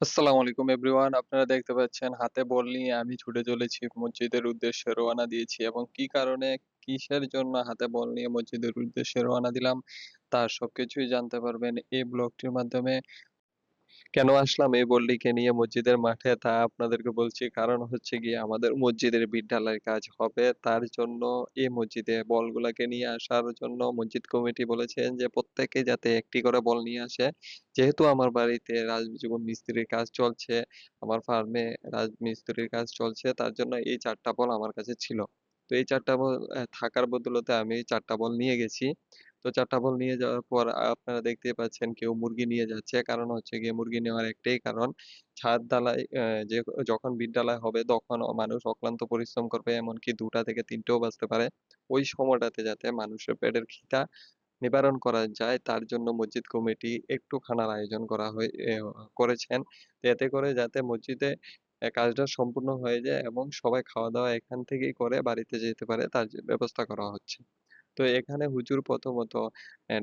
আসসালামু আলাইকুম এভরিওয়ান। আপনারা দেখতে পাচ্ছেন হাতে বল নিয়ে আমি ছুটে চলেছি মসজিদের উদ্দেশ্যে রওনা দিয়েছি এবং কি কারণে, কিসের জন্য হাতে বল নিয়ে মসজিদের উদ্দেশ্যে রওনা দিলাম তার সবকিছুই জানতে পারবেন এই ব্লগটির মাধ্যমে। কেন আসলাম এই বলটিকে নিয়ে মসজিদের মাঠে তা আপনাদেরকে বলছি। কারণ হচ্ছে গিয়ে আমাদের মসজিদের বিট ঢালাইয়ের কাজ হবে। তার জন্য এই মসজিদে বলগুলাকে নিয়ে আসার জন্য মসজিদ কমিটি বলেছেন যে প্রত্যেকে যাতে একটি করে বল নিয়ে আসে। যেহেতু আমার বাড়িতে রাজজীবন মিস্ত্রির কাজ চলছে, আমার ফার্মে রাজমিস্ত্রির কাজ চলছে, তার জন্য এই ৪ টা বল আমার কাছে ছিল। তো এই ৪ টা বল থাকার বদৌলতে আমি ৪ টা বল নিয়ে গেছি। তো ৪ টা বল নিয়ে যাওয়ার পর আপনারা দেখতেই পাচ্ছেন কেউ মুরগি নিয়ে যাচ্ছে। কারণ হচ্ছে গিয়ে মুরগি নেওয়ার একটাই কারণ, ছাদ ঢালাই যে যখন বিট ঢালাই হবে তখন মানুষ অক্লান্ত পরিশ্রম করবে, এমনকি ২টা থেকে ৩টেও বাজতে পারে। ওই সময়টাতে যাতে মানুষের পেটের খিদা নিবারণ করা যায় তার জন্য মসজিদ কমিটি একটু খানার আয়োজন করেছেন। তো এতে করে যাতে মসজিদে কাজটা সম্পূর্ণ হয়ে যায় এবং সবাই খাওয়া-দাওয়া এখান থেকেই করে বাড়িতে যেতে পারে তার ব্যবস্থা করা হচ্ছে। তো এখানে হুজুর প্রথমত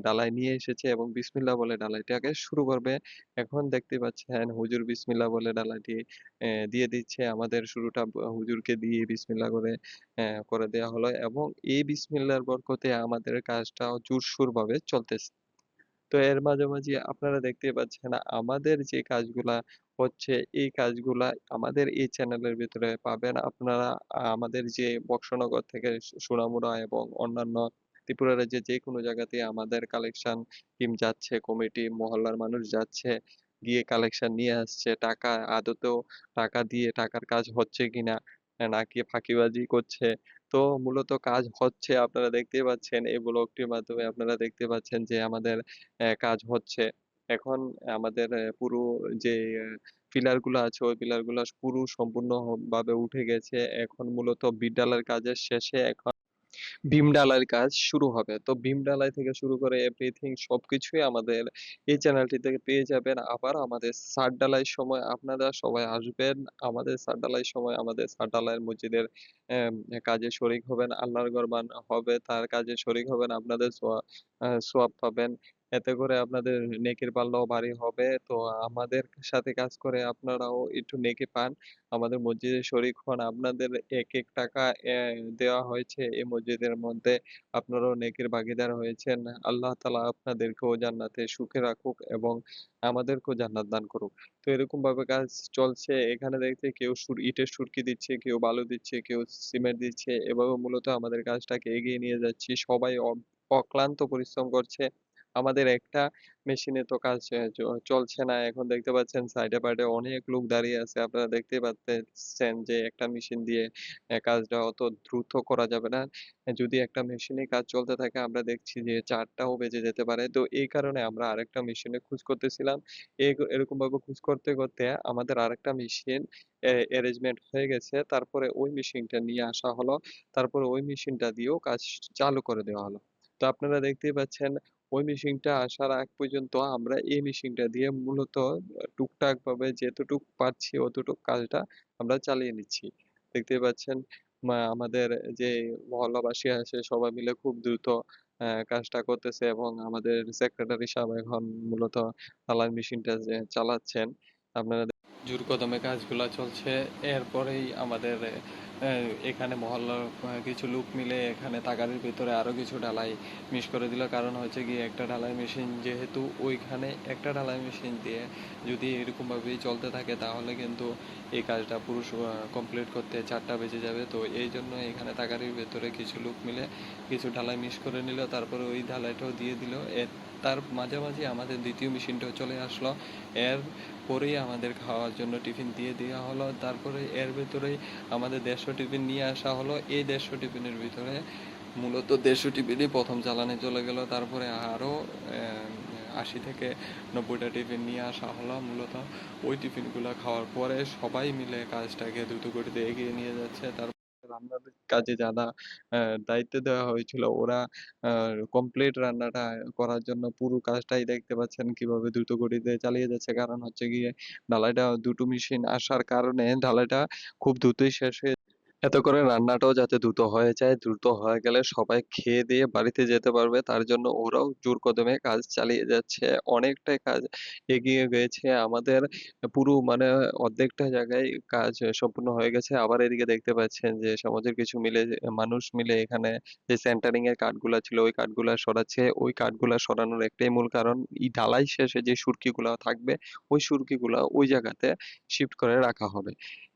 ডালাই নিয়ে এসেছে এবং বিসমিল্লাহ বলে ডালাইটাকে শুরু করবে। এখন দেখতে পাচ্ছেন হুজুর বিসমিল্লাহ বলে ডালাটি দিয়ে দিচ্ছে। আমাদের শুরুটা হুজুরকে দিয়ে বিসমিল্লাহ করে দেয়া হলো এবং এই বিসমিল্লাহর বরকতে আমাদের কাজটাও জোরসোরভাবে চলতেছে। তো এর মাঝামাঝি আপনারা দেখতেই পাচ্ছেন আমাদের যে কাজগুলা হচ্ছে, এই কাজগুলা আমাদের এই চ্যানেলের ভিতরে পাবেন আপনারা। আমাদের যে বক্সনগর থেকে সোনামুড়া এবং অন্যান্য ত্রিপুরা রাজ্যের যেকোনো জায়গাতেই আমাদের কালেকশন টিম যাচ্ছে, কমিটি মহল্লার মানুষ যাচ্ছে, গিয়ে কালেকশন নিয়ে আসছে। টাকা আদতেও টাকা দিয়ে টাকার কাজ হচ্ছে কিনা নাকি ফাঁকিবাজি করছে। তো মূলত কাজ হচ্ছে, আপনারা দেখতেই পাচ্ছেন এই ব্লগটির মাধ্যমে আপনারা দেখতে পাচ্ছেন যে আমাদের কাজ হচ্ছে। এখন আমাদের পুরো যে পিলার গুলা আছে ওই পিলার গুলা পুরো সম্পূর্ণ ভাবে উঠে গেছে। এখন মূলত বিট ঢালাইয়ের কাজের শেষে এখন বিম ঢালাইয়ের কাজ শুরু হবে। তো বিম ঢালাই থেকে শুরু করে এভরিথিং সবকিছুই আমাদের এই চ্যানেলটি থেকে পেয়ে যাবেন। আবার আমাদের ছাদ ঢালাইয়ের সময় আপনারা সবাই আসবেন। আমাদের ছাদ ঢালাইয়ের সময় আমাদের ছাদ ঢালাইয়ের মসজিদের কাজে শরিক হবেন। আল্লাহর ঘর হবে তার কাজে শরিক হবেন। আপনাদের সোয়াব পাবেন। এতে করে আপনাদের নেকির পাল্লাও ভারী হবে। তো আমাদের সাথে কাজ করে আপনারাও একটু নেকি পান। আমাদের মসজিদে শরিক হন। আপনাদের এক টাকা দেওয়া হয়েছে এই মসজিদের মধ্যে। আপনারাও নেকির ভাগীদার হয়েছেন। আল্লাহ তাআলা আপনাদেরকেও জান্নাতে সুখে রাখুক এবং আমাদেরকেও জান্নাত দান করুক। তো এরকমভাবে কাজ চলছে। এখানে দেখছি কেউ ইটের সুরকি দিচ্ছে, কেউ বালু দিচ্ছে, কেউ সিমেন্ট দিচ্ছে। এভাবে মূলত আমাদের কাজটাকে এগিয়ে নিয়ে যাচ্ছি। সবাই অক্লান্ত পরিশ্রম করছে। আমাদের একটা মেশিনে তো কাজ চলছে না। এখন দেখতে পাচ্ছেন সাইডে পাইডে অনেক লোক দাঁড়িয়ে আছে। আপনারা দেখতেই পাচ্ছেন যে একটা মেশিন দিয়ে কাজটা অত দ্রুত করা যাবে না। যদি একটা মেশিনে কাজ চলতে থাকে আমরা দেখছি যে ৪ টাও বেজে যেতে পারে। তো এই কারণে আমরা আরেকটা মেশিনের খোঁজ করতেছিলাম। এরকমভাবে খোঁজ করতে আমাদের আরেকটা মেশিন অ্যারেঞ্জমেন্ট হয়ে গেছে। তারপরে ওই মেশিনটা নিয়ে আসা হলো। তারপরে ওই মেশিনটা দিয়েও কাজ চালু করে দেওয়া হলো। তো আপনারা দেখতেই পাচ্ছেন ওই মেশিনটা আসার আগ পর্যন্ত আমরা এই মেশিনটা দিয়ে মূলত টুকটাক ভাবে যেতটুক পারছি অতটুক কাজটা আমরা চালিয়ে নিচ্ছি। দেখতেই পাচ্ছেন আমাদের যে মহল্লাবাসী আছে সবাই মিলে খুব দ্রুত কাজটা করতেছে এবং আমাদের সেক্রেটারি সাহেব এখন মূলত ঢালাই মেশিনটা যে চালাচ্ছেন। আপনারা জোর কদমে কাজগুলা চলছে। এরপরেই আমাদের এখানে মহল্লার কিছু লোক মিলে এখানে তাগাড়ির ভিতরে আরো কিছু ঢালাই মিস করে দিল। কারণ হচ্ছে গিয়ে একটা ঢালাই মেশিন যেহেতু ওইখানে একটা ঢালাই মেশিন দিয়ে যদি এরকমভাবেই চলতে থাকে তাহলে কিন্তু এই কাজটা পুরো কমপ্লিট করতে ৪টা বেজে যাবে। তো এই জন্য এখানে তাগাড়ির ভেতরে কিছু লোক মিলে কিছু ঢালাই মিস করে নিল, তারপরে ওই ঢালাইটাও দিয়ে দিল। তার মাঝামাঝি আমাদের দ্বিতীয় মেশিনটাও চলে আসলো। এর পরেই আমাদের খাওয়ার জন্য টিফিন দিয়ে দেওয়া হলো। তারপরে এর ভেতরেই আমাদের ১৫০ টিফিন নিয়ে আসা হলো। এই ১৫০ টিফিনের ভিতরে মূলত ১৫০ টিফিনই প্রথম চালানে চলে গেল। তারপরে আরও ৮০ থেকে ৯০টা টিফিন নিয়ে আসা হলো। মূলত ওই টিফিনগুলো খাওয়ার পরে সবাই মিলে কাজটাকে দ্রুত গতিতে এগিয়ে নিয়ে যাচ্ছে। তারপর রান্নার কাজে যারা দায়িত্ব দেওয়া হয়েছিল ওরা কমপ্লিট রান্নাটা করার জন্য পুরো কাজটাই দেখতে পাচ্ছেন কিভাবে দ্রুত গতিতে চালিয়ে যাচ্ছে। কারণ হচ্ছে গিয়ে ঢালাইটা ২ টো মেশিন আসার কারণে ঢালাইটা খুব দ্রুতই শেষ হয়ে এতে করে রান্নাটাও যাতে দ্রুত হয়ে যায়, দ্রুত হয়ে গেলে সবাই খেয়ে দিয়ে বাড়িতে যেতে পারবে। তার জন্য ওরাও জোর কদমে কাজ চালিয়ে যাচ্ছে। অনেকটাই কাজ এগিয়ে গিয়েছে। আমাদের পুরো মানে অর্ধেকটা জায়গায় কাজ সম্পূর্ণ হয়ে গেছে। আবার এদিকে দেখতে পাচ্ছেন যে সমাজের কিছু মানুষ মিলে এখানে যে সেন্টারিং এর কাঠগুলা ছিল ওই কাঠগুলা সরাচ্ছে। ওই কাঠগুলা সরানোর একটাই মূল কারণ ঢালাই শেষে যে সুরকিগুলা থাকবে ওই সুরকিগুলা ওই জায়গাতে শিফট করে রাখা হবে।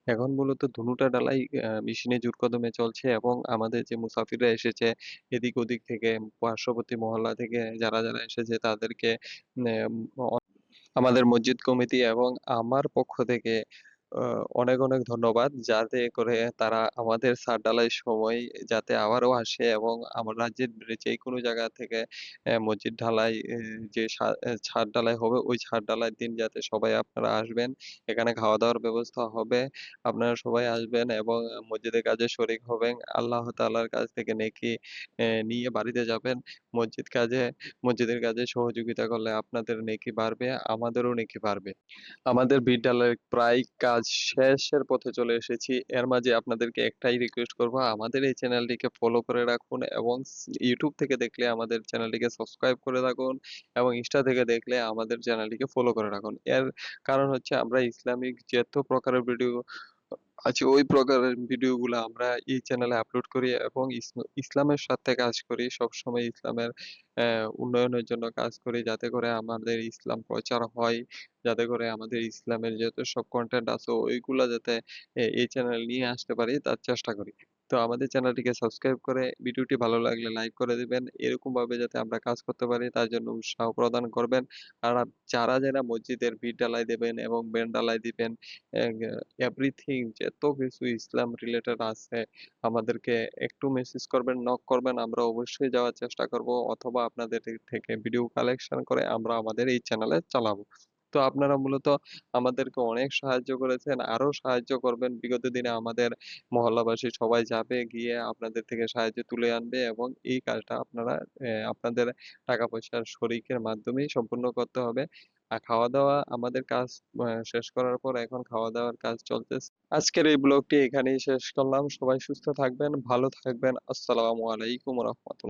এখন মূলত ধুনুটা ডালাই মেশিনে জোর কদমে চলছে এবং আমাদের যে মুসাফিররা এসেছে এদিক ওদিক থেকে পার্শ্ববর্তী মহল্লা থেকে যারা এসেছে তাদেরকে আমাদের মসজিদ কমিটি এবং আমার পক্ষ থেকে অনেক ধন্যবাদ। যাতে করে তারা আমাদের ছাদ ঢালাইয়ের সময় যাতে আবারও আসে এবং আমার রাজ্যের যেকোনো জায়গা থেকে মসজিদ ঢালাই যে ছাদ ঢালাই হবে ওই ছাদ ঢালাইয়ের দিন যাতে সবাই আপনারা আসবেন। এখানে খাওয়া-দাওয়ার ব্যবস্থা হবে। আপনারা সবাই আসবেন এবং মসজিদের কাজে শরিক হবেন। আল্লাহ তাআলার কাছ থেকে নেকি নিয়ে বাড়িতে যাবেন। মসজিদ কাজে মসজিদের কাজে সহযোগিতা করলে আপনাদের নেকি বাড়বে, আমাদেরও নেকি বাড়বে। আমাদের বিদ্যালয়ের প্রায় কাজ শেষের পথে চলে এসেছি। এর মাঝে আপনাদেরকে একটাই রিকোয়েস্ট করব, আমাদের এই চ্যানেলটিকে ফলো করে রাখুন এবং ইউটিউব থেকে দেখলে আমাদের চ্যানেলটিকে সাবস্ক্রাইব করে রাখুন এবং ইনস্টা থেকে দেখলে আমাদের চ্যানেলটিকে ফলো করে রাখুন। এর কারণ হচ্ছে আমরা ইসলামিক যত প্রকারের ভিডিও আছে ওই প্রকারের ভিডিওগুলা আমরা এই চ্যানেলে আপলোড করি এবং ইসলামের সাথে কাজ করি। সবসময় ইসলামের উন্নয়নের জন্য কাজ করি যাতে করে আমাদের ইসলাম প্রচার হয়। যাতে করে আমাদের ইসলামের যত সব কনটেন্ট আছে ওইগুলা যাতে এই চ্যানেলে নিয়ে আসতে পারি তার চেষ্টা করি। তো আমাদের চ্যানেলটিকে সাবস্ক্রাইব করে ভিডিওটি ভালো লাগলে লাইক করে দিবেন। এরকম ভাবে যাতে আমরা কাজ করতে পারি তার জন্য উৎসাহ প্রদান করবেন। আর যারা মসজিদের ভিত ঢালাই দেবেন এবং বেন ঢালাই দিবেন এগ এভরিথিং যত কিছু ইসলাম রিলেটেড আছে আমাদেরকে একটু মেসেজ করবেন, নক করবেন। আমরা অবশ্যই যাওয়ার চেষ্টা করব অথবা আপনাদের থেকে ভিডিও কালেকশন করে আমরা আমাদের এই চ্যানেলে চালাবো। তো আপনারা মূলত আমাদেরকে অনেক সাহায্য করেছেন, আরো সাহায্য করবেন। বিগত দিনে আমাদের মহল্লাবাসী সবাই যাবে, গিয়ে আপনাদের থেকে সাহায্য তুলে আনবে এবং এই কাজটা আপনারা আপনাদের টাকা পয়সার শরিকের মাধ্যমেই সম্পূর্ণ করতে হবে। আর খাওয়া-দাওয়া আমাদের কাজ শেষ করার পর এখন খাওয়া-দাওয়ার কাজ চলতেছে। আজকের এই ব্লগটি এখানেই শেষ করলাম। সবাই সুস্থ থাকবেন, ভালো থাকবেন। আসসালামু আলাইকুম ওয়া রাহমাতুল্লাহ।